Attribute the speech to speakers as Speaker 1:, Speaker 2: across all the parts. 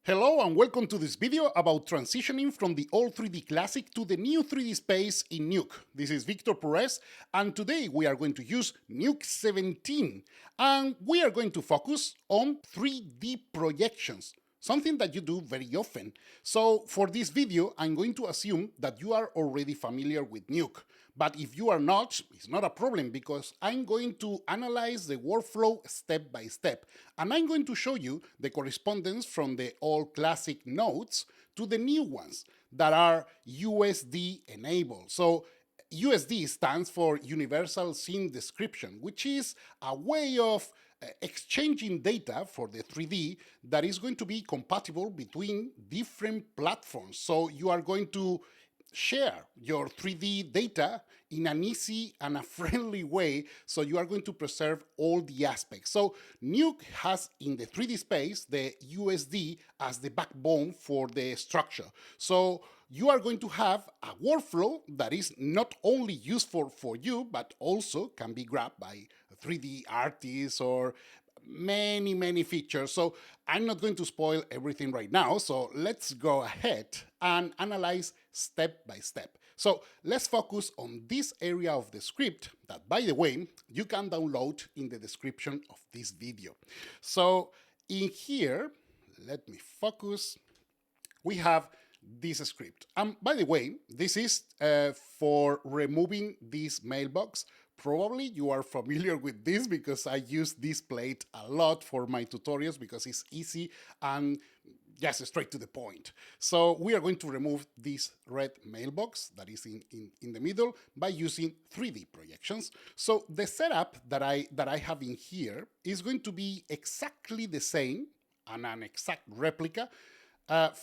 Speaker 1: Hello and welcome to this video about transitioning from the old 3D Classic to the new 3D space in Nuke. This is Victor Perez, and today we are going to use Nuke 17, and we are going to focus on 3D projections, something that you do very often. So for this video, I'm going to assume that you are already familiar with Nuke. But if you are not, it's not a problem because I'm going to analyze the workflow step by step. And I'm going to show you the correspondence from the old classic nodes to the new ones that are USD enabled. So USD stands for Universal Scene Description, which is a way of exchanging data for the 3D that is going to be compatible between different platforms. So you are going to share your 3D data in an easy and a friendly way, so you are going to preserve all the aspects. So Nuke has in the 3D space the USD as the backbone for the structure. So you are going to have a workflow that is not only useful for you, but also can be grabbed by 3D artists or many features. So I'm not going to spoil everything right now, so let's go ahead and analyze step by step. So let's focus on this area of the script that, by the way, you can download in the description of this video. So in here, let me focus, we have this script. By the way, this is for removing this mailbox. Probably you are familiar with this because I use this plate a lot for my tutorials because it's easy and just straight to the point. So we are going to remove this red mailbox that is in the middle by using 3D projections. So the setup that I have in here is going to be exactly the same and an exact replica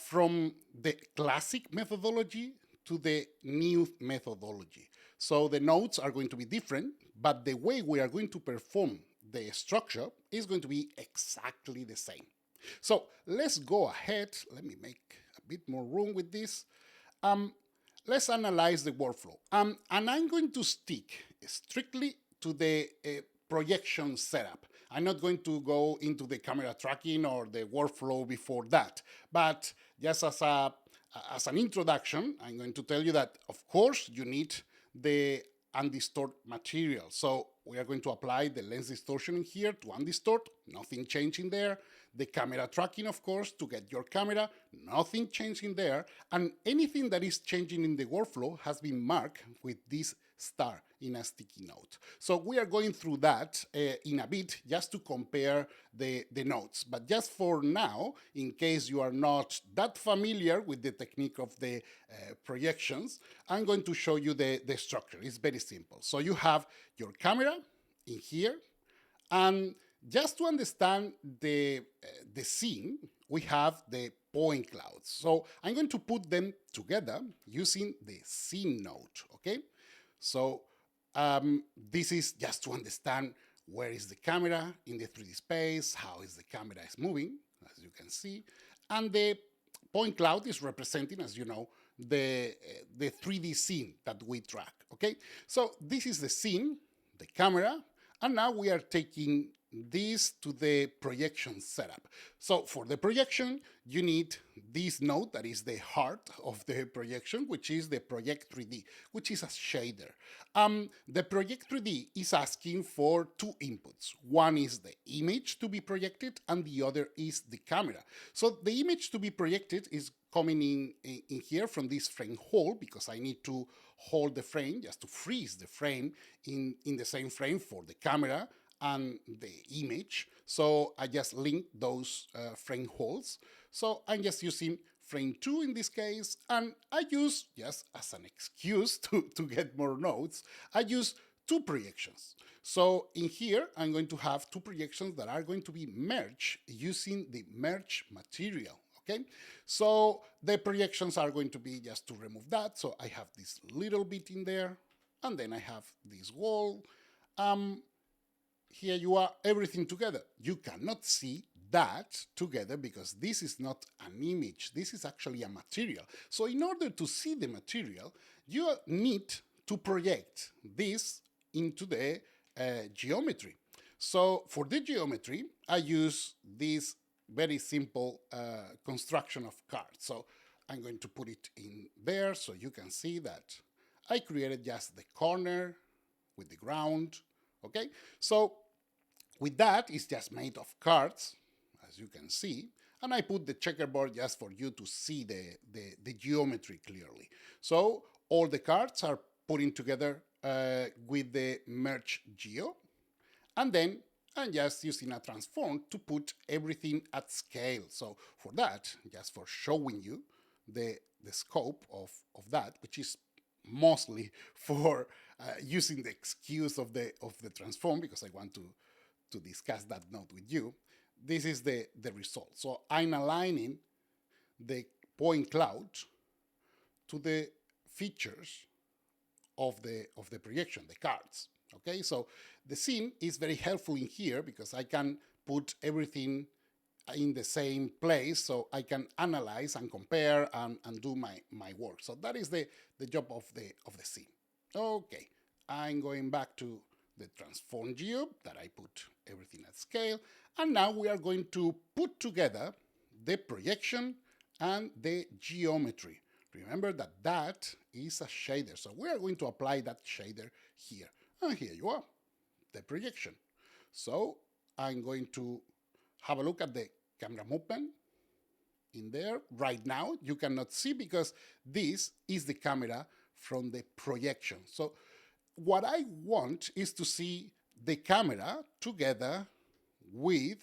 Speaker 1: from the classic methodology to the new methodology. So the nodes are going to be different, but the way we are going to perform the structure is going to be exactly the same. So let's go ahead. Let me make a bit more room with this. Let's analyze the workflow. And I'm going to stick strictly to the projection setup. I'm not going to go into the camera tracking or the workflow before that. But just as an introduction, I'm going to tell you that, of course, you need the undistort material. So we are going to apply the lens distortion in here to undistort, nothing changing there. The camera tracking, of course, to get your camera, nothing changing there. And anything that is changing in the workflow has been marked with this star in a sticky note. So we are going through that in a bit just to compare the nodes. But just for now, in case you are not that familiar with the technique of the projections, I'm going to show you the structure. It's very simple. So you have your camera in here, and just to understand the scene, we have the point clouds. So I'm going to put them together using the scene node, okay? So this is just to understand where is the camera in the 3D space, how is the camera is moving, as you can see. And the point cloud is representing, as you know, the 3D scene that we track, okay? So this is the scene, the camera, and now we are taking this to the projection setup. So for the projection, you need this node that is the heart of the projection, which is the Project 3D, which is a shader. The Project 3D is asking for two inputs. One is the image to be projected, and the other is the camera. So the image to be projected is coming in here from this frame hold, because I need to hold the frame just to freeze the frame in the same frame for the camera and the image. So I just link those frame holds. So I'm just using frame 2 in this case, and I use, just as an excuse to get more nodes, I use two projections. So in here, I'm going to have two projections that are going to be merged using the merge material. Okay, so the projections are going to be just to remove that. So I have this little bit in there, and then I have this wall. Here you are, everything together. You cannot see that together because this is not an image. This is actually a material. So in order to see the material, you need to project this into the geometry. So for the geometry, I use this very simple construction of cards. So I'm going to put it in there so you can see that I created just the corner with the ground, okay? So with that, it's just made of cards, as you can see, and I put the checkerboard just for you to see the geometry clearly. So all the cards are putting together with the merge geo, and then I'm just using a transform to put everything at scale. So for that, just for showing you the scope of that, which is mostly for using the excuse of the transform, because I want to discuss that node with you. This is the result. So I'm aligning the point cloud to the features of the projection, the cards. Okay, so the scene is very helpful in here because I can put everything in the same place, so I can analyze and compare and do my work. So that is the job of the scene. Okay, I'm going back to the transform geo that I put everything at scale, and now we are going to put together the projection and the geometry. Remember that that is a shader, so we are going to apply that shader here. And here you are, the projection. So I'm going to have a look at the camera movement in there. Right now, you cannot see because this is the camera from the projection. So what I want is to see the camera together with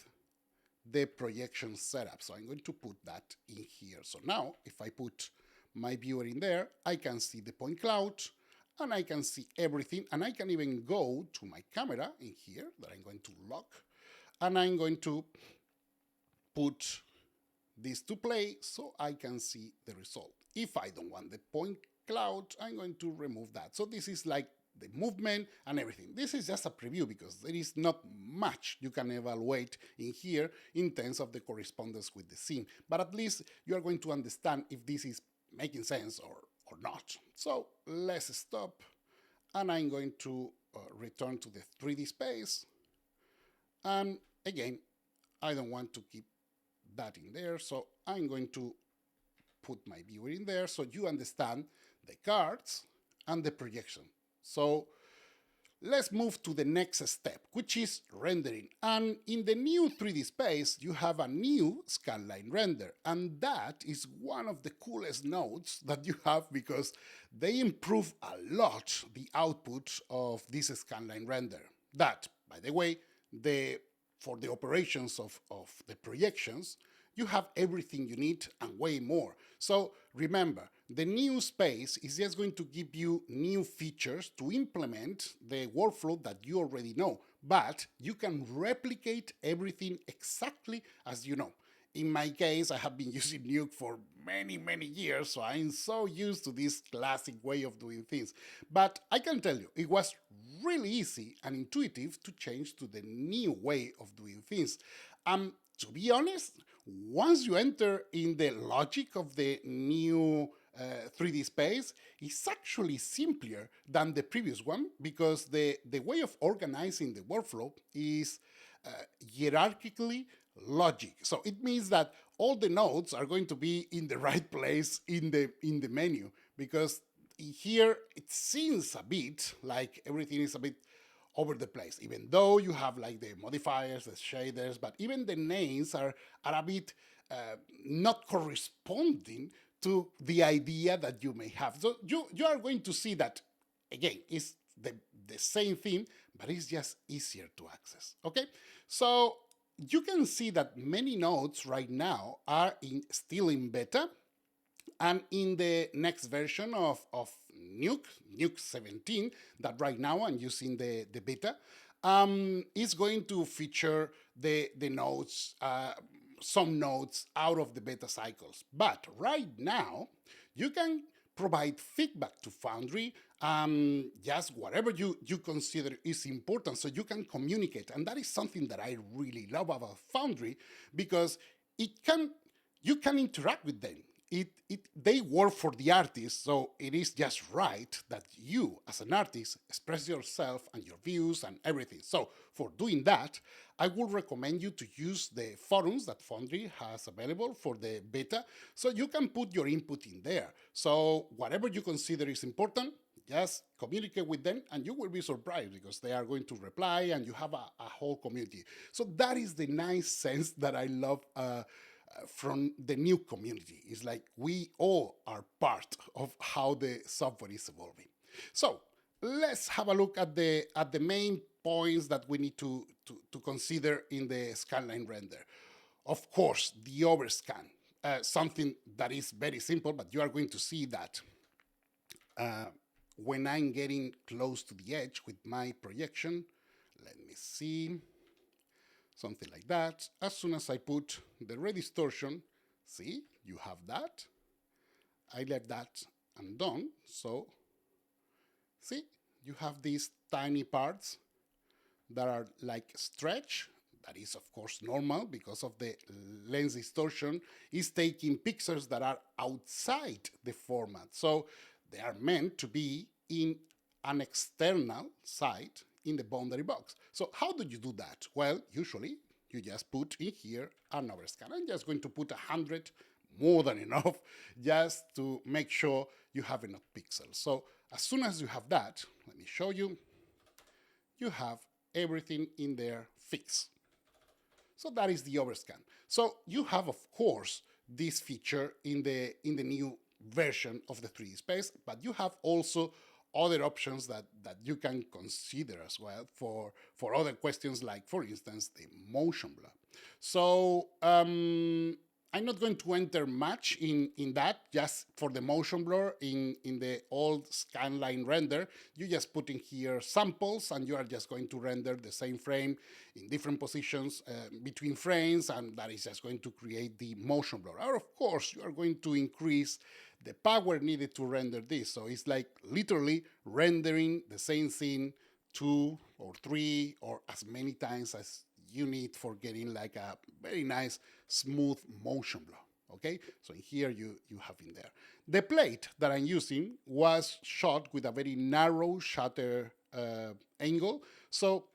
Speaker 1: the projection setup. So I'm going to put that in here. So now, if I put my viewer in there, I can see the point cloud, and I can see everything, and I can even go to my camera in here that I'm going to lock, and I'm going to put this to play so I can see the result. If I don't want the point cloud, I'm going to remove that. So this is like the movement and everything. This is just a preview because there is not much you can evaluate in here in terms of the correspondence with the scene. But at least you are going to understand if this is making sense or not. So let's stop, and I'm going to return to the 3D space. And again, I don't want to keep that in there, so I'm going to put my viewer in there so you understand the cards and the projection. So let's move to the next step, which is rendering. And in the new 3D space, you have a new scanline render. And that is one of the coolest nodes that you have because they improve a lot the output of this scanline render. That, by the way, for the operations of the projections, you have everything you need and way more. So remember, the new space is just going to give you new features to implement the workflow that you already know, but you can replicate everything exactly as you know. In my case, I have been using Nuke for many, many years, so I'm so used to this classic way of doing things. But I can tell you, it was really easy and intuitive to change to the new way of doing things. To be honest, once you enter in the logic of the new 3D space, it's actually simpler than the previous one because the way of organizing the workflow is hierarchically logic. So it means that all the nodes are going to be in the right place in the menu, because here it seems a bit like everything is a bit over the place, even though you have like the modifiers, the shaders, but even the names are a bit not corresponding to the idea that you may have. So you are going to see that, again, it's the same thing, but it's just easier to access, okay? So you can see that many nodes right now are still in beta, and in the next version of Nuke 17, that right now I'm using the beta, is going to feature the nodes, some nodes out of the beta cycles. But right now, you can provide feedback to Foundry, just whatever you consider is important, so you can communicate. And that is something that I really love about Foundry, because you can interact with them. they work for the artist, so it is just right that you, as an artist, express yourself and your views and everything. So for doing that, I would recommend you to use the forums that Foundry has available for the beta, so you can put your input in there. So whatever you consider is important, just communicate with them and you will be surprised because they are going to reply and you have a whole community. So that is the nice sense that I love from the Nuke community. It's like we all are part of how the software is evolving. So let's have a look at the main points that we need to consider in the scanline render. Of course, the overscan, something that is very simple, but you are going to see that when I'm getting close to the edge with my projection. Let me see, something like that. As soon as I put the red distortion, see, you have that. I left that undone, so see, you have these tiny parts that are like stretch. That is, of course, normal because of the lens distortion is taking pixels that are outside the format. So they are meant to be in an external side in the boundary box. So how do you do that? Well, usually you just put in here an overscan. I'm just going to put 100, more than enough, just to make sure you have enough pixels. So as soon as you have that, let me show you, you have everything in there fixed. So that is the overscan. So you have, of course, this feature in the new version of the 3D space, but you have also other options that you can consider as well for other questions, like, for instance, the motion blur. So I'm not going to enter much in that, just for the motion blur in the old scanline render. You just put in here samples and you are just going to render the same frame in different positions between frames, and that is just going to create the motion blur. Or of course, you are going to increase the power needed to render this. So it's like literally rendering the same scene 2 or 3 or as many times as you need for getting like a very nice smooth motion blur. Okay, so in here you have in there. The plate that I'm using was shot with a very narrow shutter angle, so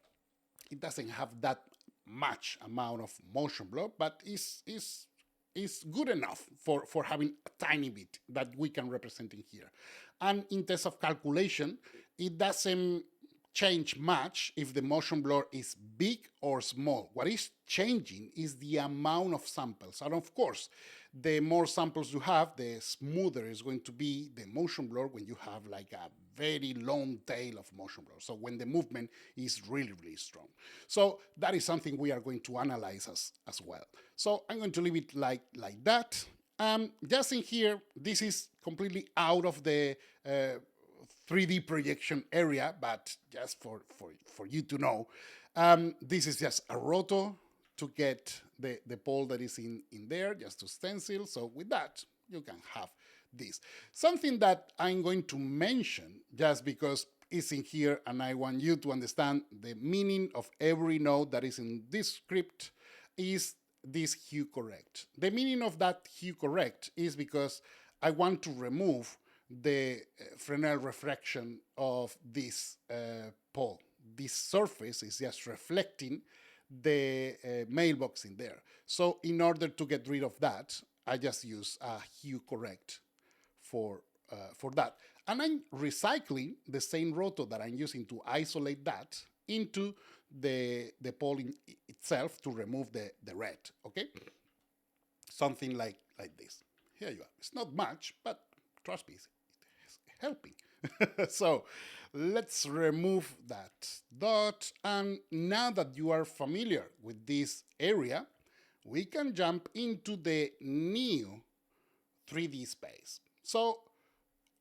Speaker 1: it doesn't have that much amount of motion blur, but is good enough for having a tiny bit that we can represent in here. And in terms of calculation, it doesn't change much if the motion blur is big or small. What is changing is the amount of samples. And of course, the more samples you have, the smoother is going to be the motion blur when you have like a very long tail of motion blur. So when the movement is really, really strong. So that is something we are going to analyze as well. So I'm going to leave it like that. Just in here, this is completely out of the 3D projection area, but just for you to know, this is just a roto to get the pole that is in there, just to stencil. So with that, you can have this. Something that I'm going to mention, just because it's in here and I want you to understand the meaning of every node that is in this script, is this hue correct. The meaning of that hue correct is because I want to remove the Fresnel refraction of this pole. This surface is just reflecting the mailbox in there. So in order to get rid of that, I just use a hue correct for that. And I'm recycling the same roto that I'm using to isolate that into the pole itself to remove the red, okay? Something like this. Here you are. It's not much, but trust me, it's helping. So let's remove that dot. And now that you are familiar with this area, we can jump into the new 3D space. So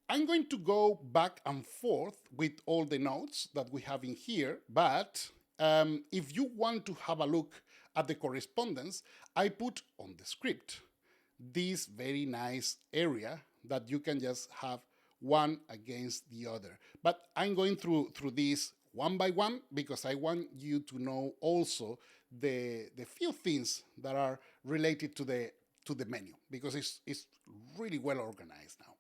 Speaker 1: I'm going to go back and forth with all the nodes that we have in here, but if you want to have a look at the correspondence, I put on the script this very nice area that you can just have one against the other. But I'm going through this one by one because I want you to know also the few things that are related to to the menu because it's really well organized now.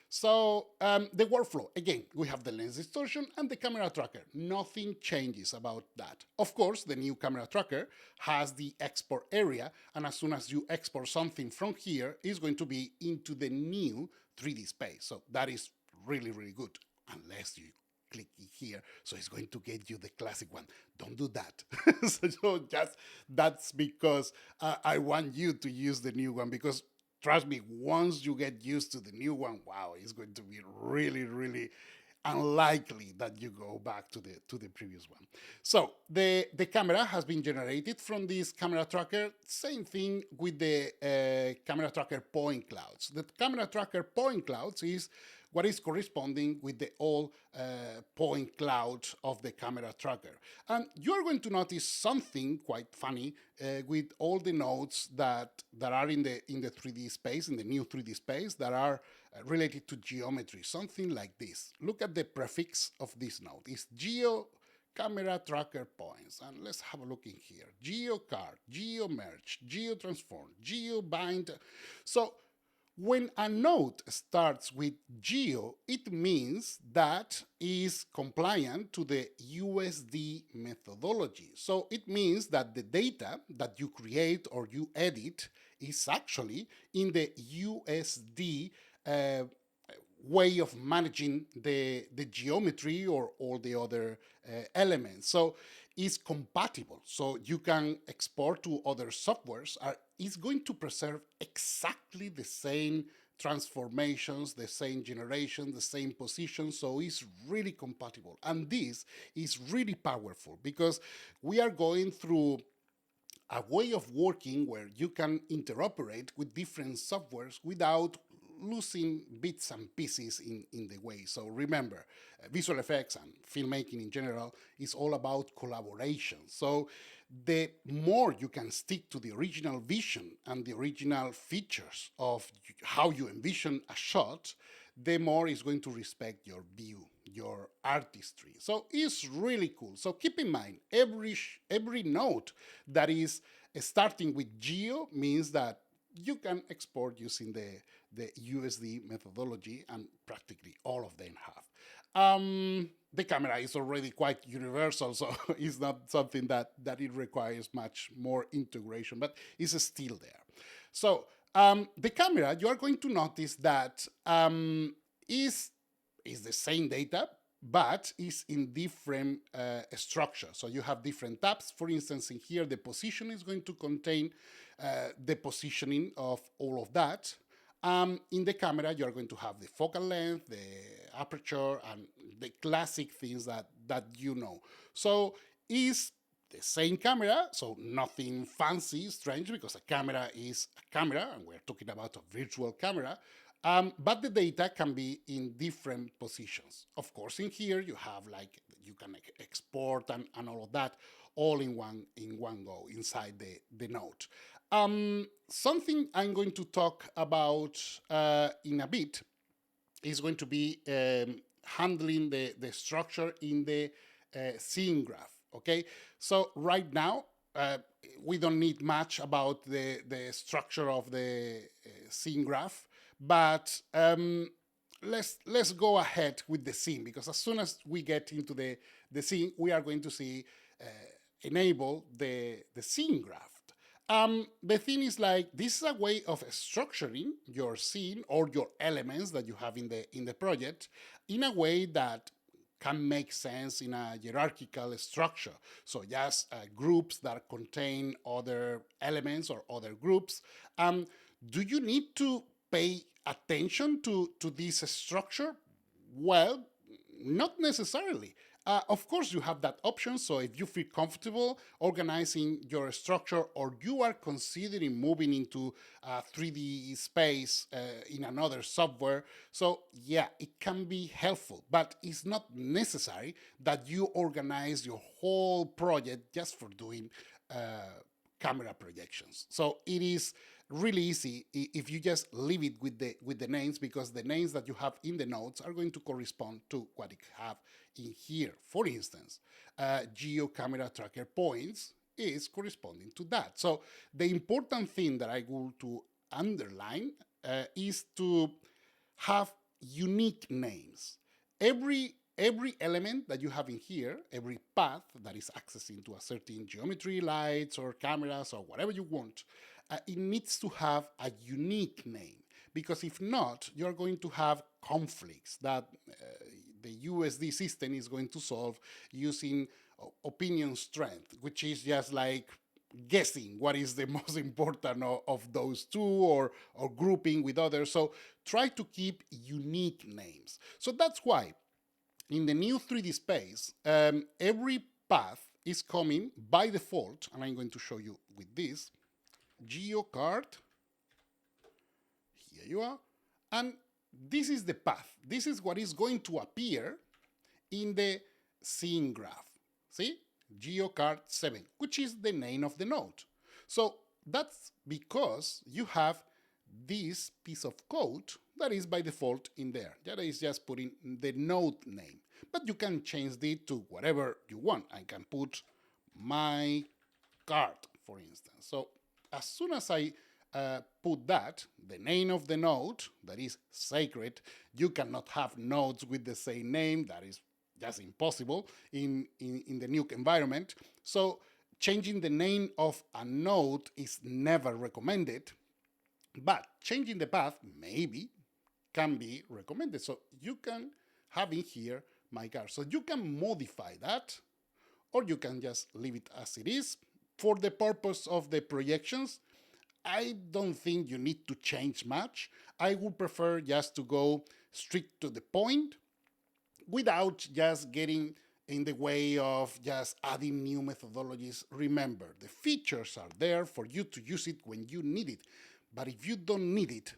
Speaker 1: So the workflow, again, we have the lens distortion and the camera tracker. Nothing changes about that. Of course, the new camera tracker has the export area, and as soon as you export something from here, it's going to be into the new 3D space. So that is really, really good, unless you click here, so it's going to get you the classic one. Don't do that. So just that's because I want you to use the new one, because trust me, once you get used to the new one, wow, it's going to be really, really unlikely that you go back to the previous one. So the camera has been generated from this camera tracker. Same thing with the camera tracker point clouds. The camera tracker point clouds is what is corresponding with the old point cloud of the camera tracker. And you're going to notice something quite funny with all the nodes that are in the 3D space, in the new 3D space, that are related to geometry, something like this. Look at the prefix of this node. It's geo camera tracker points. And let's have a look in here. Geo card, geo merge, geo transform, geo bind. So when a node starts with geo, it means that is compliant to the USD methodology. So it means that the data that you create or you edit is actually in the USD way of managing the geometry or all the other elements. So it's compatible. So you can export to other softwares. It's going to preserve exactly the same transformations, the same generation, the same position. So it's really compatible. And this is really powerful because we are going through a way of working where you can interoperate with different softwares without losing bits and pieces in the way. So remember, visual effects and filmmaking in general is all about collaboration. So the more you can stick to the original vision and the original features of how you envision a shot, the more it's going to respect your view, your artistry. So it's really cool. So keep in mind, every node that is starting with geo means that you can export using the USD methodology, and practically all of them have. The camera is already quite universal, so it's not something that it requires much more integration, but it's still there. So the camera, you are going to notice that is the same data, but is in different structure. So you have different tabs. For instance, in here, the position is going to contain the positioning of all of that. In the camera, you're going to have the focal length, the aperture, and the classic things that you know. So it's the same camera, so nothing fancy, strange, because a camera is a camera, and we're talking about a virtual camera. But the data can be in different positions. Of course, in here you have like you can export and all of that all in one go inside the node. Something I'm going to talk about in a bit is going to be handling the structure in the scene graph. Okay, so right now we don't need much about the structure of the scene graph, but let's go ahead with the scene, because as soon as we get into the scene, we are going to see enable the scene graph. The thing is, like, this is a way of structuring your scene or your elements that you have in the project in a way that can make sense in a hierarchical structure. So just groups that contain other elements or other groups. Do you need to pay attention to this structure? Well, not necessarily. Of course, you have that option. So if you feel comfortable organizing your structure, or you are considering moving into a 3D space in another software, so yeah, it can be helpful, but it's not necessary that you organize your whole project just for doing camera projections. So it is really easy if you just leave it with the names, because the names that you have in the nodes are going to correspond to what you have in here. For instance, geo camera tracker points is corresponding to that. So the important thing that I want to underline is to have unique names. Every element that you have in here, every path that is accessing to a certain geometry, lights or cameras or whatever you want, it needs to have a unique name. Because if not, you're going to have conflicts that the USD system is going to solve using opinion strength, which is just like guessing what is the most important of those two, or grouping with others. So try to keep unique names. So that's why in the new 3D space, every path is coming by default, and I'm going to show you with this, GeoCard. Here you are. And this is the path. This is what is going to appear in the scene graph. See? GeoCard 7, which is the name of the node. So that's because you have this piece of code that is by default in there. That is just putting the node name. But you can change it to whatever you want. I can put my card, for instance. So as soon as I put that, the name of the node, that is sacred, you cannot have nodes with the same name. That is just impossible in the Nuke environment. So changing the name of a node is never recommended, but changing the path maybe can be recommended. So you can have in here my car. So you can modify that, or you can just leave it as it is. For the purpose of the projections, I don't think you need to change much. I would prefer just to go straight to the point without just getting in the way of just adding new methodologies. Remember, the features are there for you to use it when you need it. But if you don't need it,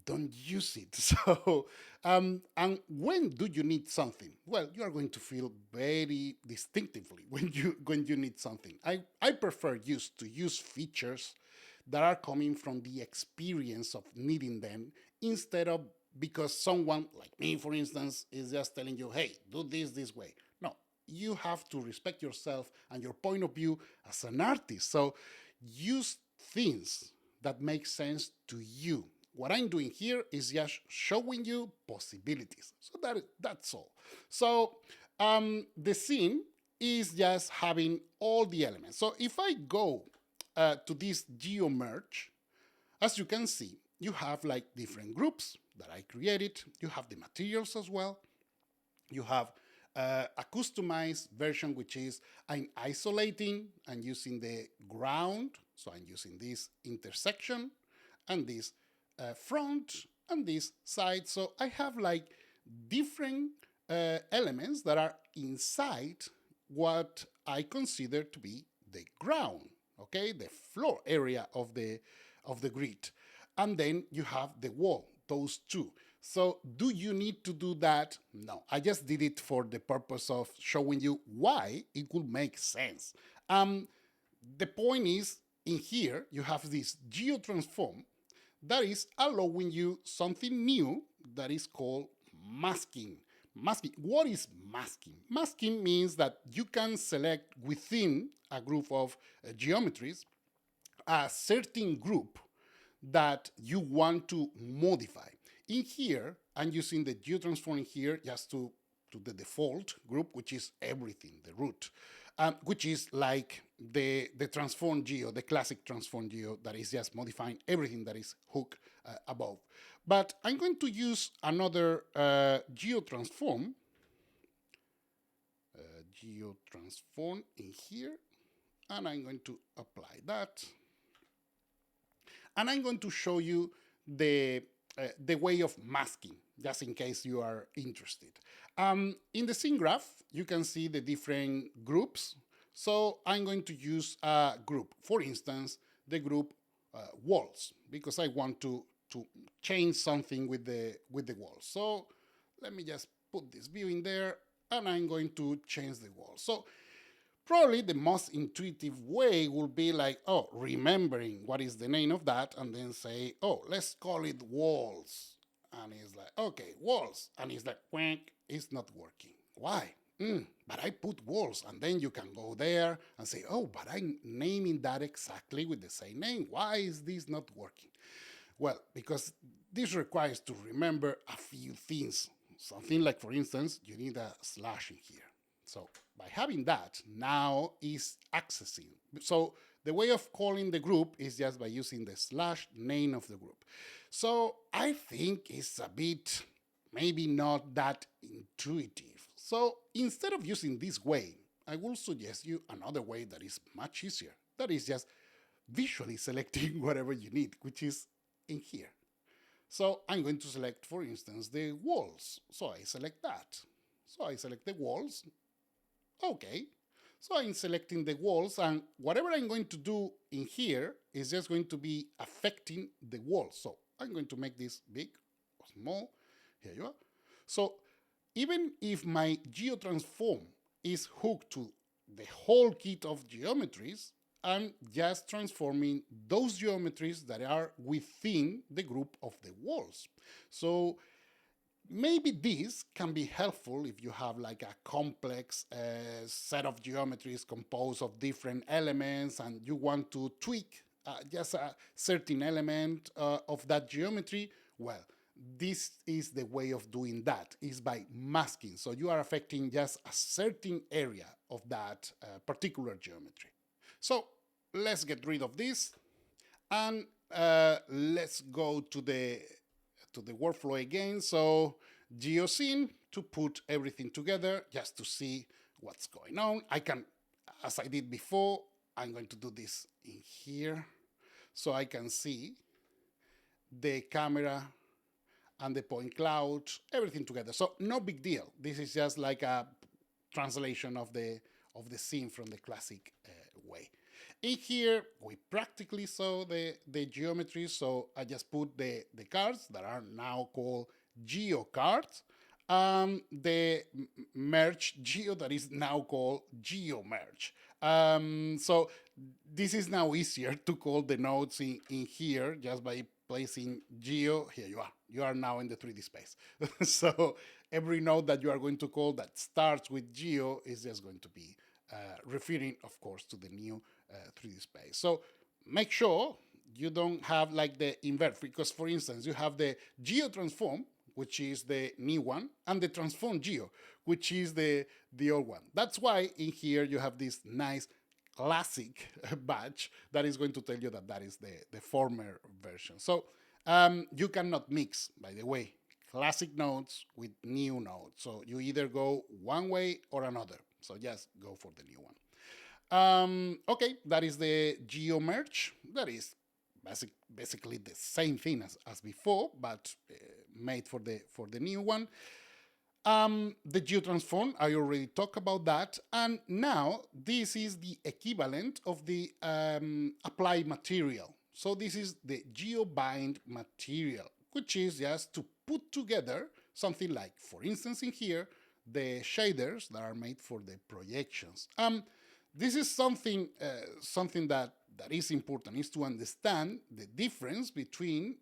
Speaker 1: don't use it. So, and when do you need something? Well, you are going to feel very distinctively when you need something. I prefer to use features that are coming from the experience of needing them, instead of because someone like me, for instance, is just telling you, hey, do this way. No, you have to respect yourself and your point of view as an artist. So use things that make sense to you. What I'm doing here is just showing you possibilities. So that's all. So the scene is just having all the elements. So if I go to this geo merge, as you can see, you have like different groups that I created. You have the materials as well. You have a customized version, which is I'm isolating and using the ground. So I'm using this intersection and this front and this side. So I have like different elements that are inside what I consider to be the ground, okay, the floor area of the grid. And then you have the wall, those two. So do you need to do that? No, I just did it for the purpose of showing you why it would make sense. The point is, in here, you have this geotransform that is allowing you something new that is called masking. Masking. What is masking? Masking means that you can select within a group of geometries a certain group that you want to modify. In here, I'm using the geotransform here just to the default group, which is everything, the root, which is like the transform geo, the classic transform geo that is just modifying everything that is hooked above. But I'm going to use another geotransform in here, and I'm going to apply that. And I'm going to show you the way of masking, just in case you are interested. In the scene graph, you can see the different groups. So I'm going to use a group, for instance, the group walls, because I want to change something with the walls. So let me just put this view in there, and I'm going to change the wall. So probably the most intuitive way will be like, oh, remembering what is the name of that, and then say, oh, let's call it walls. And it's like, okay, walls. And it's like, quack, it's not working. Why? But I put walls. And then you can go there and say, oh, but I'm naming that exactly with the same name. Why is this not working? Well, because this requires to remember a few things. Something like, for instance, you need a slash in here. So by having that, now is accessing. So the way of calling the group is just by using the slash name of the group. So I think it's a bit, maybe not that intuitive. So instead of using this way, I will suggest you another way that is much easier. That is just visually selecting whatever you need, which is in here. So I'm going to select, for instance, the walls. So I select that. So I select the walls. Okay. So I'm selecting the walls, and whatever I'm going to do in here is just going to be affecting the walls. So I'm going to make this big or small. Here you are. So even if my geotransform is hooked to the whole kit of geometries, I'm just transforming those geometries that are within the group of the walls. So maybe this can be helpful if you have like a complex set of geometries composed of different elements and you want to tweak just a certain element of that geometry. Well, this is the way of doing that, is by masking. So you are affecting just a certain area of that particular geometry. So let's get rid of this and let's go to the workflow again. So geoscene to put everything together just to see what's going on. I can, as I did before, I'm going to do this in here so I can see the camera and the point cloud, everything together. So no big deal. This is just like a translation of the scene from the classic way. In here, we practically saw the geometry, so I just put the cards that are now called geo cards, the merge geo that is now called geo merge. So this is now easier to call the nodes in here just by placing geo. Here you are. You are now in the 3D space. So every node that you are going to call that starts with geo is just going to be referring, of course, to the new 3D space. So make sure you don't have like the invert, because for instance, you have the geo transform, which is the new one, and the transform geo, which is the old one. That's why in here you have this nice classic badge that is going to tell you that that is the former version. So you cannot mix, by the way, classic nodes with new nodes. So you either go one way or another. So just go for the new one. Okay, that is the geo merge. That is basically the same thing as before, but made for the new one. The geotransform, I already talked about that. And now this is the equivalent of the apply material. So this is the geobind material, which is just to put together something like, for instance, in here, the shaders that are made for the projections. This is something that is important, is to understand the difference between,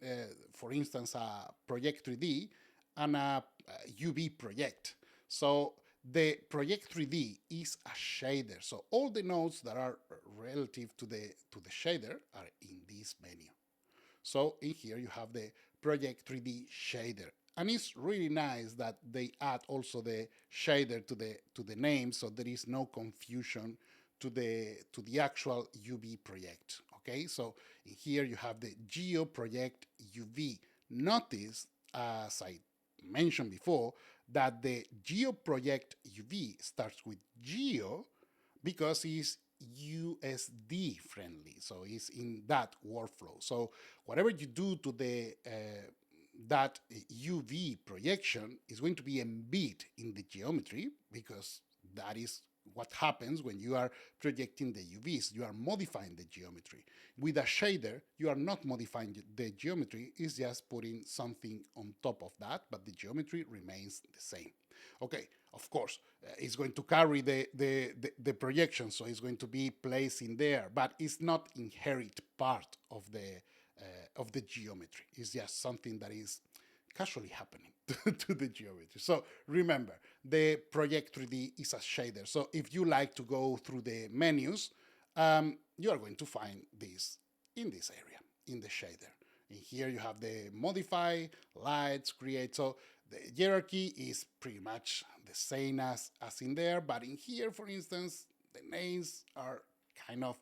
Speaker 1: for instance, a project 3D and a UV project. So the project 3D is a shader. So all the nodes that are relative to the shader are in this menu. So in here you have the project 3D shader. And it's really nice that they add also the shader to the name, so there is no confusion to the actual UV project. Okay, so in here you have the Geo Project UV. Notice, as I mentioned before, that the Geo Project UV starts with Geo because it's USD friendly, so it's in that workflow. So whatever you do to the that UV projection is going to be embedded in the geometry, because that is what happens when you are projecting the UVs. You are modifying the geometry. With a shader, you are not modifying the geometry, it's just putting something on top of that, but the geometry remains the same. Okay, of course, it's going to carry the projection, so it's going to be placed in there, but it's not inherent part of the geometry. It's just something that is casually happening to the geometry. So remember, the Project 3D is a shader. So if you like to go through the menus, you are going to find this in this area, in the shader. In here you have the modify, lights, create. So the hierarchy is pretty much the same as in there, but in here, for instance, the names are kind of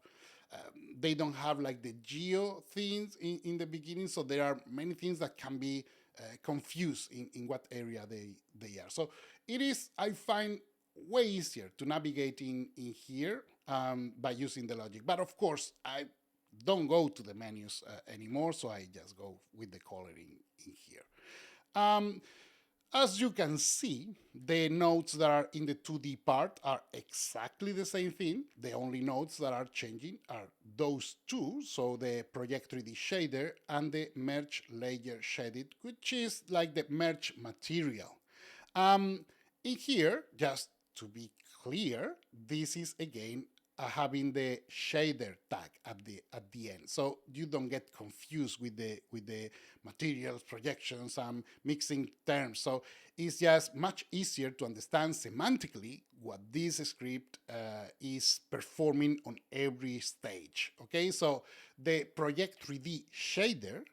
Speaker 1: they don't have like the geo things in the beginning, so there are many things that can be confused in what area they are. So it is, I find, way easier to navigate in here by using the logic. But of course, I don't go to the menus anymore, so I just go with the coloring in here. Um, as you can see, the nodes that are in the 2D part are exactly the same thing. The only nodes that are changing are those two, so the Project 3D shader and the Merge Layer Shaded, which is like the merge material. In here, just to be clear, this is again having the shader tag at the end, so you don't get confused with the materials, projections, and mixing terms. So it's just much easier to understand semantically what this script is performing on every stage. Okay, so the Project 3D shader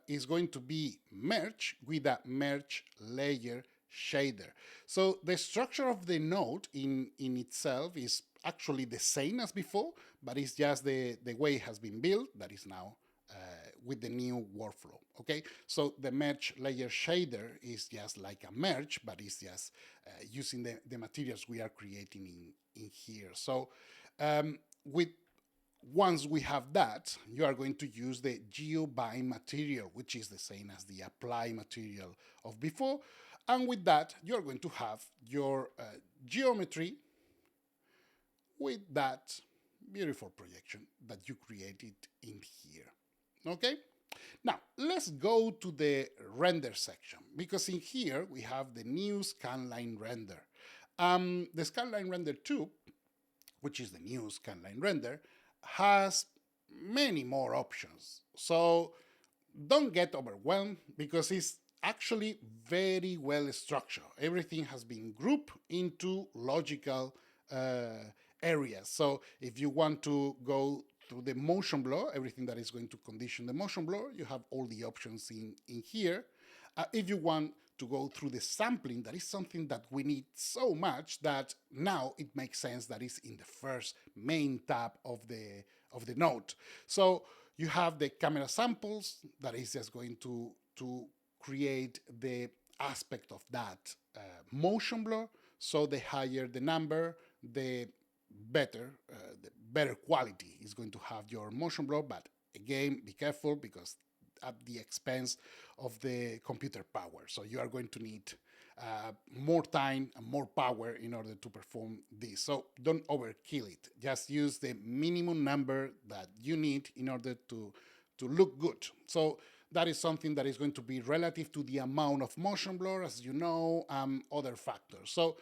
Speaker 1: is going to be merged with a merge layer shader. So the structure of the node in itself is actually the same as before, but it's just the way it has been built that is now with the new workflow. Okay, so the merge layer shader is just like a merge, but it's just using the materials we are creating in here. So with once we have that, you are going to use the GeoBind material, which is the same as the apply material of before. And with that, you're going to have your geometry with that beautiful projection that you created in here. Okay? Now, let's go to the render section, because in here we have the new scanline render. The scanline render 2, which is the new scanline render, has many more options. So don't get overwhelmed, because it's actually very well structured. Everything has been grouped into logical areas. So if you want to go through the motion blur, everything that is going to condition the motion blur, you have all the options in here. If you want to go through the sampling, that is something that we need so much that now it makes sense that it's in the first main tab of the node. So you have the camera samples that is just going to create the aspect of that motion blur. So the higher the number, the better quality is going to have your motion blur. But again, be careful, because at the expense of the computer power. So you are going to need more time and more power in order to perform this. So don't overkill it. Just use the minimum number that you need in order to look good. So that is something that is going to be relative to the amount of motion blur, as you know, other factors. So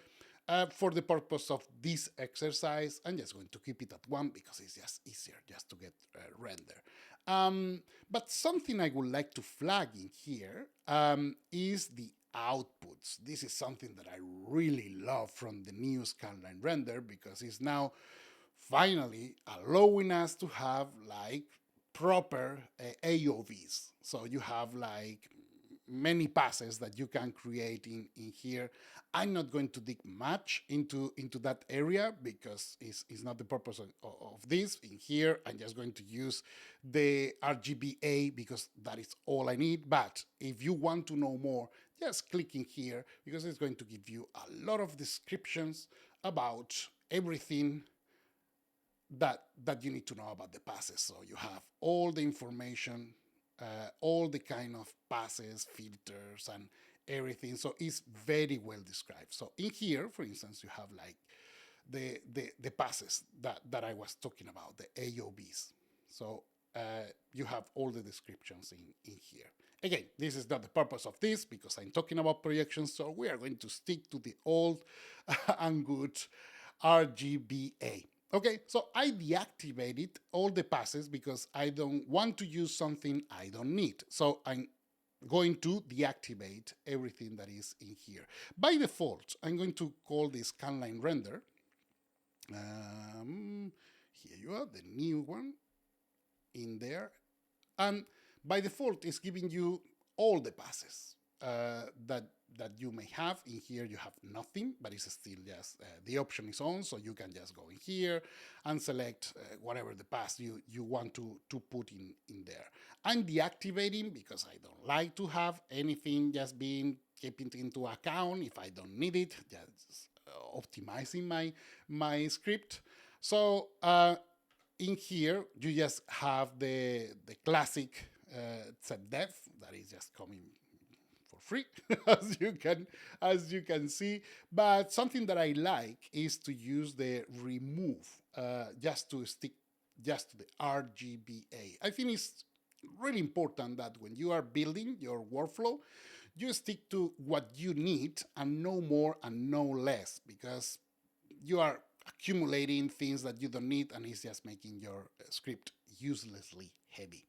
Speaker 1: for the purpose of this exercise, I'm just going to keep it at 1, because it's just easier just to get render. But something I would like to flag in here is the outputs. This is something that I really love from the new scanline render, because it's now finally allowing us to have like proper AOVs. So you have like many passes that you can create in here. I'm not going to dig much into that area, because it's not the purpose of this. In here, I'm just going to use the RGBA, because that is all I need. But if you want to know more, just click in here, because it's going to give you a lot of descriptions about everything that you need to know about the passes. So you have all the information, all the kind of passes, filters, and everything. So it's very well described. So in here, for instance, you have like the passes that I was talking about, the AOBs. So you have all the descriptions in here. Again, this is not the purpose of this, because I'm talking about projections, so we are going to stick to the old and good RGBA. Okay, so I deactivated all the passes because I don't want to use something I don't need. So I'm going to deactivate everything that is in here. By default, I'm going to call this scanline render. Here you are, the new one in there. And by default, it's giving you all the passes that you may have. In here, you have nothing, but it's still just the option is on, so you can just go in here and select whatever the pass you want to put in there. I'm deactivating because I don't like to have anything just being kept into account if I don't need it. Just optimizing my script. So in here, you just have the classic set def that is just coming for free, as you can see. But something that I like is to use the remove just to stick just to the RGBA. I think it's really important that when you are building your workflow, you stick to what you need and no more and no less, because you are accumulating things that you don't need and it's just making your script uselessly heavy.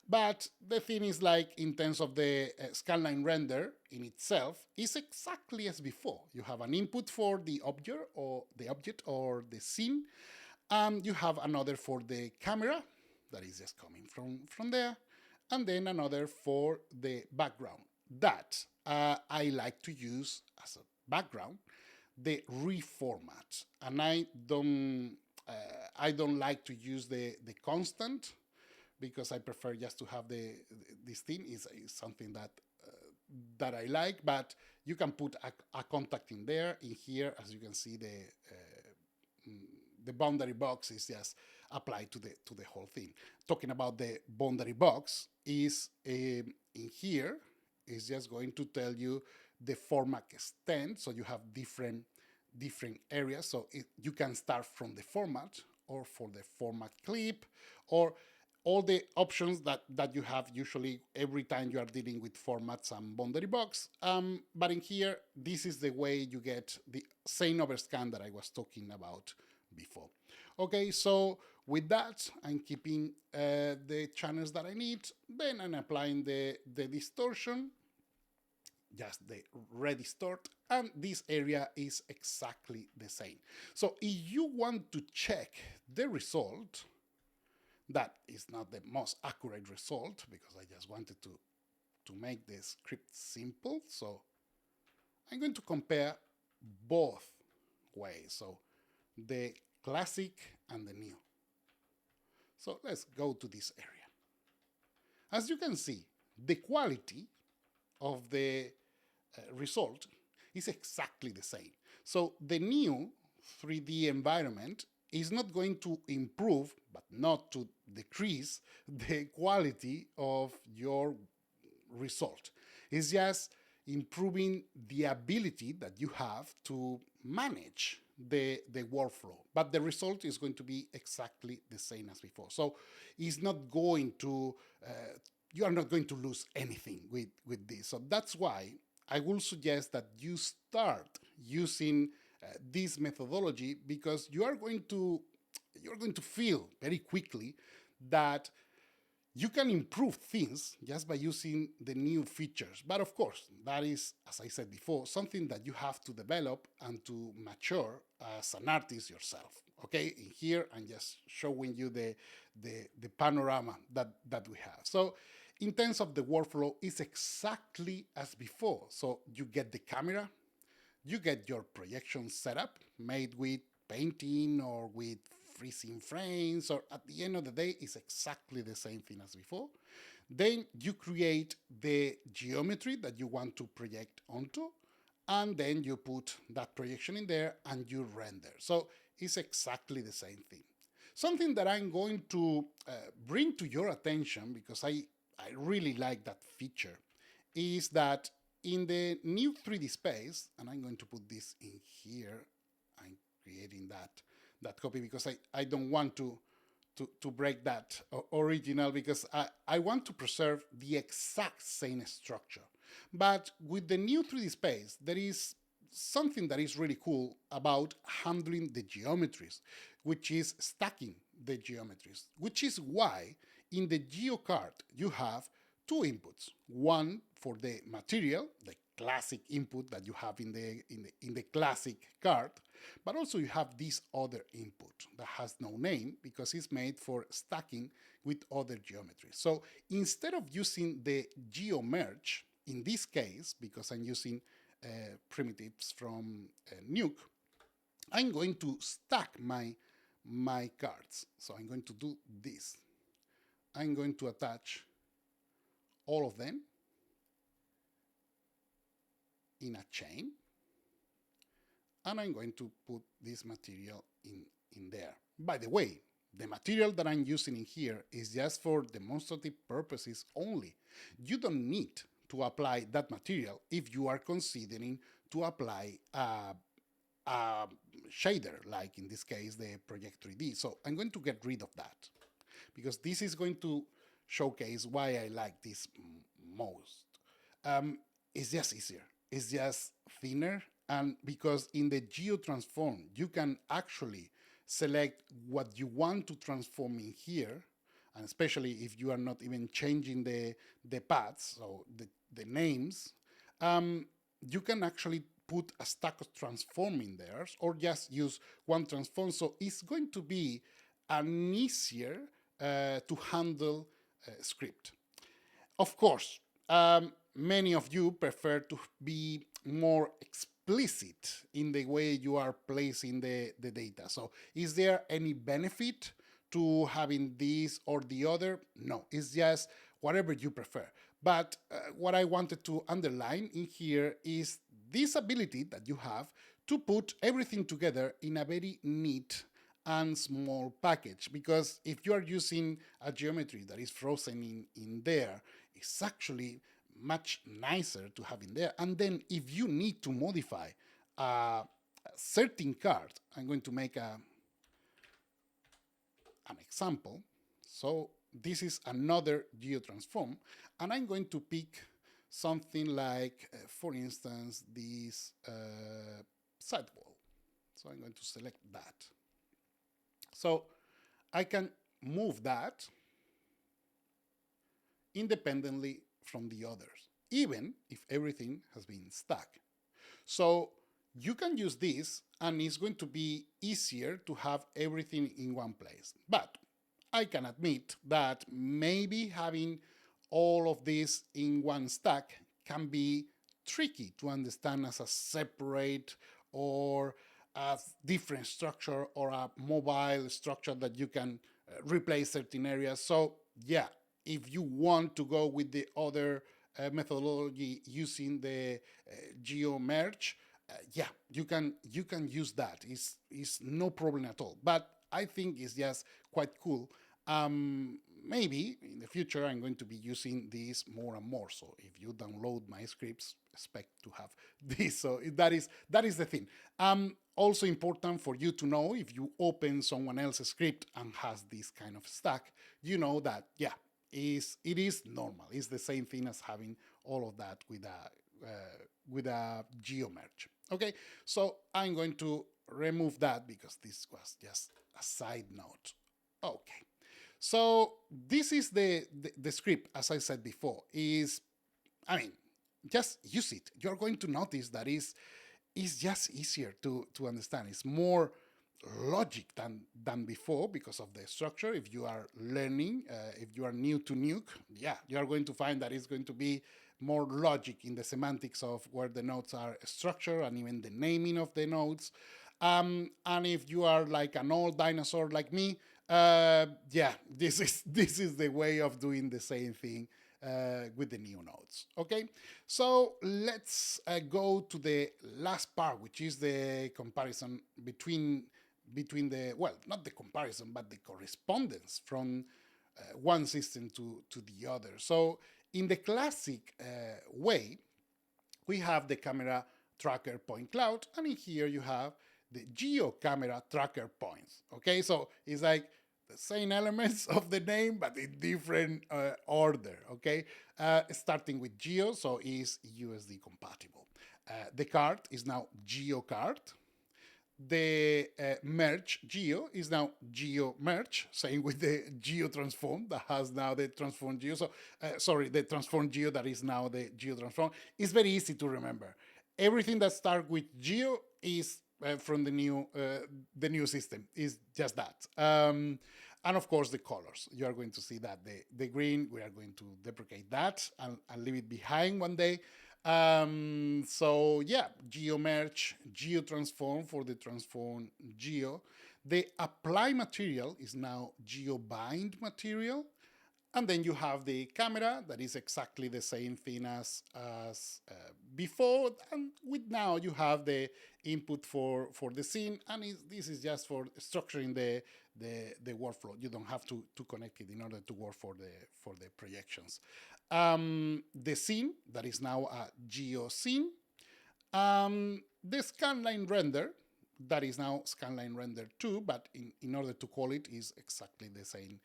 Speaker 1: But the thing is, like, in terms of the scanline render in itself, is exactly as before. You have an input for the object or the scene, and you have another for the camera that is just coming from there, and then another for the background that I like to use as a background the reformat, and I don't like to use the constant, because I prefer just to have this thing is something that I like. But you can put a contact in there. In here, as you can see, the boundary box is just applied to the whole thing. Talking about the boundary box is in here is just going to tell you the format extent, so you have different areas. So you can start from the format or for the format clip, or all the options that you have usually every time you are dealing with formats and boundary box. But in here, this is the way you get the same overscan that I was talking about before. Okay, so with that, I'm keeping the channels that I need. Then I'm applying the distortion, just the redistort, and this area is exactly the same. So if you want to check the result, that is not the most accurate result, because I just wanted to make the script simple. So I'm going to compare both ways, so the classic and the new. So let's go to this area. As you can see, the quality of the result is exactly the same. So the new 3D environment is not going to improve, but not to decrease, the quality of your result. It's just improving the ability that you have to manage the workflow, but the result is going to be exactly the same as before. So it's not going to, you are not going to lose anything with this. So that's why I will suggest that you start using this methodology, because you're going to feel very quickly that you can improve things just by using the new features. But of course, that is, as I said before, something that you have to develop and to mature as an artist yourself. Okay, in here I'm just showing you the panorama that we have. So in terms of the workflow, it's exactly as before. So you get the camera, you get your projection setup made with painting or with freezing frames, or at the end of the day, it's exactly the same thing as before. Then you create the geometry that you want to project onto, and then you put that projection in there and you render. So it's exactly the same thing. Something that I'm going to bring to your attention, because I really like that feature, is that in the new 3D space, and I'm going to put this in here, I'm creating that copy because I don't want to break that original, because I want to preserve the exact same structure. But with the new 3D space, there is something that is really cool about handling the geometries, which is stacking the geometries, which is why in the GeoCard you have two inputs, one for the material, the classic input that you have in the classic card, but also you have this other input that has no name because it's made for stacking with other geometries. So instead of using the geomerge, in this case, because I'm using primitives from Nuke, I'm going to stack my cards. So I'm going to do this. I'm going to attach all of them in a chain, and I'm going to put this material in there. By the way, the material that I'm using in here is just for demonstrative purposes only. You don't need to apply that material if you are considering to apply a shader, like in this case the Project 3D. So I'm going to get rid of that because this is going to showcase why I like this most. It's just easier. It's just thinner, and because in the geo transform you can actually select what you want to transform in here, and especially if you are not even changing the paths, so the names, you can actually put a stack of transform in there or just use one transform. So it's going to be an easier to handle script. Of course, many of you prefer to be more explicit in the way you are placing the data. So is there any benefit to having this or the other? No, it's just whatever you prefer. But what I wanted to underline in here is this ability that you have to put everything together in a very neat and small package, because if you are using a geometry that is frozen in there, it's actually much nicer to have in there. And then if you need to modify a certain card, I'm going to make an example. So this is another geotransform, and I'm going to pick something like, for instance, this sidewall. So I'm going to select that. So I can move that independently from the others, even if everything has been stacked. So you can use this, and it's going to be easier to have everything in one place. But I can admit that maybe having all of this in one stack can be tricky to understand as a separate or a different structure or a mobile structure that you can replace certain areas. So yeah, if you want to go with the other methodology using the geomerge, yeah, you can use that. It's no problem at all. But I think it's just quite cool. Maybe in the future I'm going to be using this more and more. So if you download my scripts, expect to have this. So that is the thing. Also important for you to know, if you open someone else's script and has this kind of stack, you know that yeah, it is normal. It's the same thing as having all of that with a geomerge. Okay, so I'm going to remove that because this was just a side note. Okay, so this is the script, as I said before. Just use it. You're going to notice that it's just easier to understand. It's more logic than before because of the structure. If you are learning, if you are new to Nuke, yeah, you are going to find that it's going to be more logic in the semantics of where the nodes are structured and even the naming of the nodes. And if you are like an old dinosaur like me, yeah, this is the way of doing the same thing with the new nodes. Okay, so let's go to the last part, which is the comparison between the, well, not the comparison, but the correspondence from one system to the other. So in the classic way, we have the camera tracker point cloud, and in here you have the geo camera tracker points. Okay, so it's like the same elements of the name, but in different order. Okay, starting with geo, so is USD compatible. The card is now geo card. the merge geo is now geo merge, same with the geo transform that has now the transform geo. So, sorry, the transform geo that is now the geo transform. It's very easy to remember. Everything that starts with geo is from the new system. Is just that. And of course, the colors. You are going to see that the green, we are going to deprecate that and leave it behind one day. So yeah, geo merge, geo transform for the transform geo. The apply material is now geo bind material. And then you have the camera that is exactly the same thing as before. And with now you have the input for the scene. And this is just for structuring the workflow. You don't have to connect it in order to work for the projections. The scene that is now a geo scene. The scanline render that is now scanline render 2, but in order to call it is exactly the same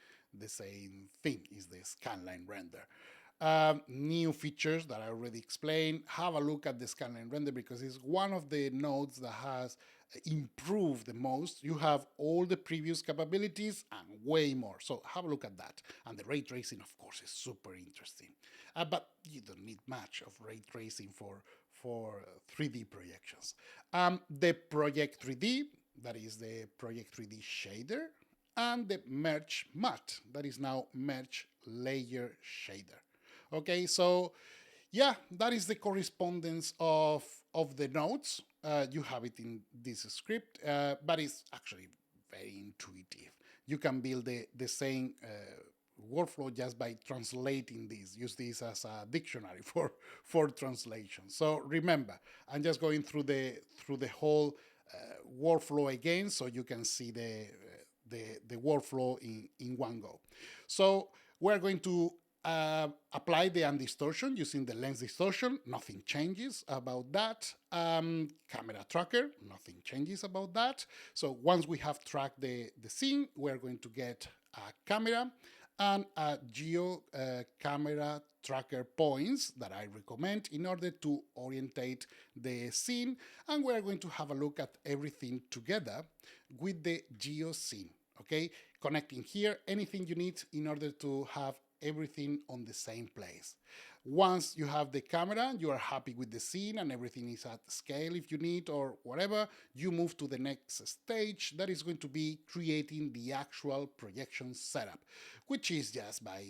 Speaker 1: thing, is the scanline render. New features that I already explained. Have a look at the scanline render because it's one of the nodes that has improved the most. You have all the previous capabilities and way more. So have a look at that. And the ray tracing, of course, is super interesting. But you don't need much of ray tracing for 3D projections. The Project 3D, that is the Project 3D shader, and the Merge Matte, that is now Merge Layer Shader. Okay, so yeah, that is the correspondence of the nodes. You have it in this script, but it's actually very intuitive. You can build the same workflow just by translating this. Use this as a dictionary for translation. So remember, I'm just going through the whole workflow again, so you can see the workflow in one go. So we're going to apply the undistortion using the lens distortion. Nothing changes about that. Camera tracker, nothing changes about that. So once we have tracked the scene, we're going to get a camera and a geo camera tracker points that I recommend in order to orientate the scene. And we're going to have a look at everything together with the geo scene. Okay, connecting here anything you need in order to have everything on the same place. Once you have the camera, you are happy with the scene and everything is at scale if you need or whatever, you move to the next stage that is going to be creating the actual projection setup, which is just by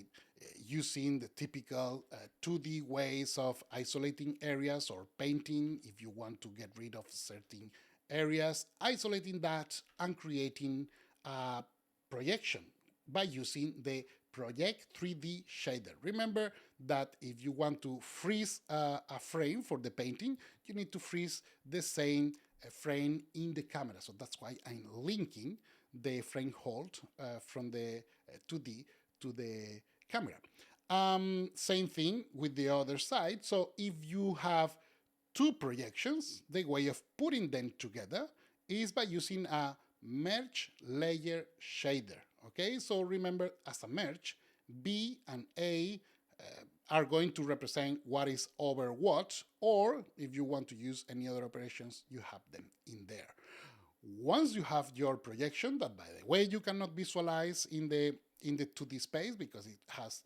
Speaker 1: using the typical 2D ways of isolating areas or painting if you want to get rid of certain areas, isolating that and creating a projection by using the Project 3D shader. Remember that if you want to freeze a frame for the painting, you need to freeze the same frame in the camera. So that's why I'm linking the frame hold from the 2D to the camera. Same thing with the other side. So if you have two projections, the way of putting them together is by using a merge layer shader. Okay, so remember, as a merge, B and A are going to represent what is over what, or if you want to use any other operations, you have them in there. Once you have your projection, that by the way you cannot visualize in the 2D space because it has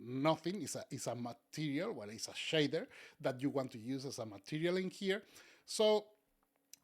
Speaker 1: nothing, it's a material, well, it's a shader that you want to use as a material in here. So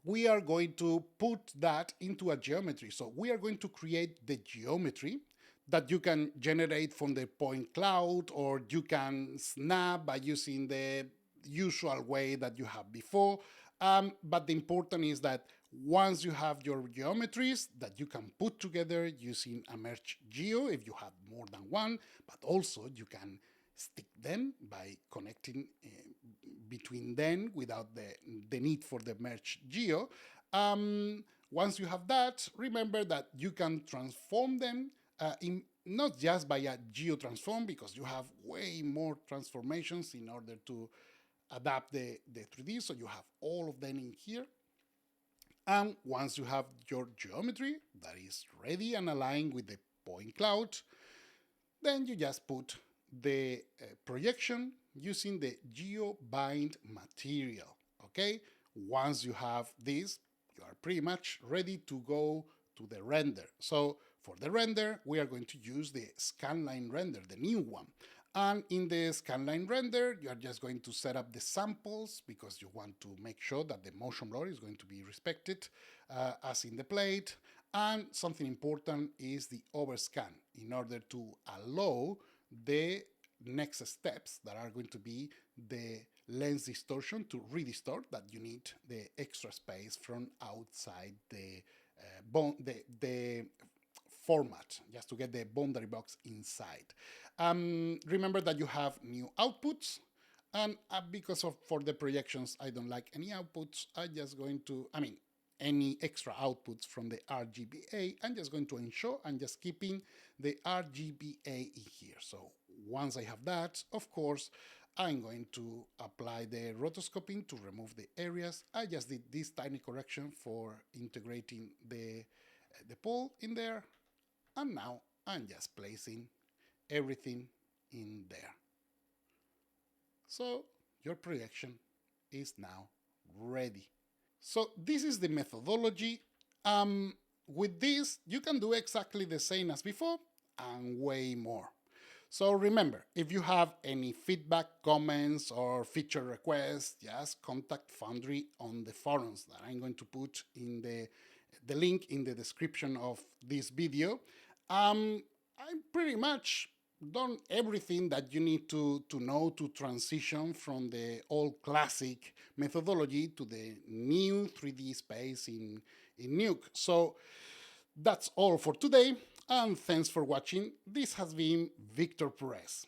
Speaker 1: we are going to put that into a geometry. So we are going to create the geometry that you can generate from the point cloud, or you can snap by using the usual way that you have before. But the important is that once you have your geometries that you can put together using a merge geo, if you have more than one, but also you can stick them by connecting between them without the need for the merge geo. Once you have that, remember that you can transform them in not just by a geo transform, because you have way more transformations in order to adapt the 3D, so you have all of them in here. And once you have your geometry that is ready and aligned with the point cloud, then you just put the projection using the GeoBind material. Okay, once you have this, you are pretty much ready to go to the render. So for the render, we are going to use the scanline render, the new one. And in the scanline render, you are just going to set up the samples because you want to make sure that the motion blur is going to be respected as in the plate. And something important is the overscan in order to allow the next steps that are going to be the lens distortion to redistort, that you need the extra space from outside the format, just to get the boundary box inside. Remember that you have new outputs, and because of for the projections, I don't like any outputs. I'm just going to, any extra outputs from the RGBA, I'm just going to ensure I'm just keeping the RGBA in here. So once I have that, of course, I'm going to apply the rotoscoping to remove the areas. I just did this tiny correction for integrating the pole in there, and now I'm just placing everything in there. So your projection is now ready. So this is the methodology. With this, you can do exactly the same as before and way more. So remember, if you have any feedback, comments, or feature requests, just contact Foundry on the forums that I'm going to put in the link in the description of this video. I pretty much done everything that you need to know to transition from the old classic methodology to the new 3D space in Nuke. So that's all for today, and thanks for watching. This has been Victor Perez.